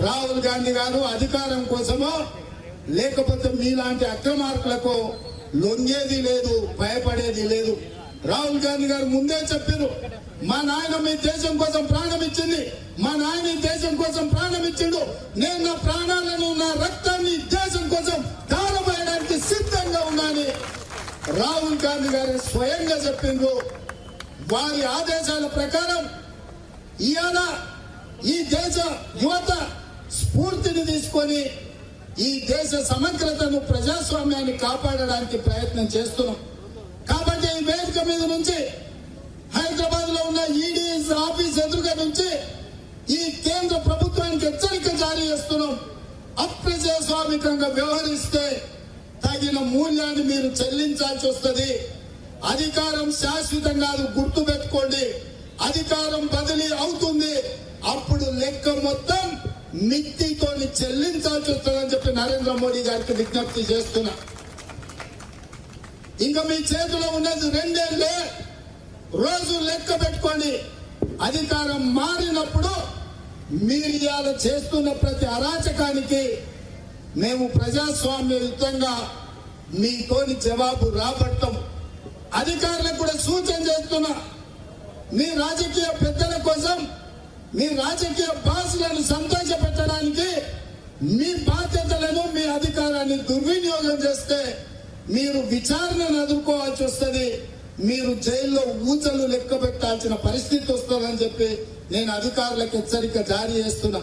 రాహుల్ గాంధీ గారు అధికారం కోసమో లేకపోతే మీలాంటి అక్రమార్కులకు లొంగేది లేదు, భయపడేది లేదు. రాహుల్ గాంధీ గారు ముందే చెప్పారు, మా నాయన మీ దేశం కోసం ప్రాణం ఇచ్చింది, మా నాయన ఈ దేశం కోసం ప్రాణం ఇచ్చిండు, నేను నా ప్రాణాలను నా రక్తాన్ని దేశం కోసం దారవేయడానికి సిద్ధంగా ఉన్నానని రాహుల్ గాంధీ గారు స్వయంగా చెప్పిండ్రు. వారి ఆదేశాల ప్రకారం ఇవాళ ఈ దేశ యువత స్ఫూర్తిని తీసుకొని ఈ దేశ సమగ్రతను ప్రజాస్వామ్యాన్ని కాపాడడానికి ప్రయత్నం చేస్తున్నాం. కాబట్టి ఈ వేదిక మీద నుంచి హైదరాబాద్ లో ఉన్న ఈడీ ఆఫీస్ ఎదురుగా నుంచి ఈ కేంద్ర ప్రభుత్వానికి హెచ్చరిక జారీ చేస్తున్నాం. అప్రజాస్వామికంగా వ్యవహరిస్తే తగిన మూల్యాన్ని మీరు చెల్లించాల్సి వస్తుంది. అధికారం శాశ్వతం కాదు, గుర్తు పెట్టుకోండి. అధికారం బదిలీ అవుతుంది, అప్పుడు లెక్క మొత్తం మిత్తితో చెల్లించాల్సి వస్తుందని చెప్పి నరేంద్ర మోడీ గారికి విజ్ఞప్తి చేస్తున్నా. ఇంకా మీ చేతిలో ఉన్నది 2 ఏళ్లే, రోజు లెక్క పెట్టుకోండి. అధికారం మారినప్పుడు మీరు ఇవాళ చేస్తున్న ప్రతి అరాచకానికి మేము ప్రజాస్వామ్యయుతంగా మీతోని జవాబు రాబట్టం. అధికారులకు కూడా సూచన చేస్తున్నా, మీ రాజకీయ పెద్దల కోసం, మీ రాజకీయ బాసులను సంతోష పెట్టడానికి మీ బాధ్యతలను, మీ అధికారాన్ని దుర్వినియోగం చేస్తే మీరు విచారణను ఎదుర్కోవాల్సి వస్తుంది, మీరు జైల్లో ఊచలు లెక్క పెట్టాల్సిన పరిస్థితి వస్తుందని చెప్పి నేను అధికారులకు హెచ్చరిక జారీ చేస్తున్నా.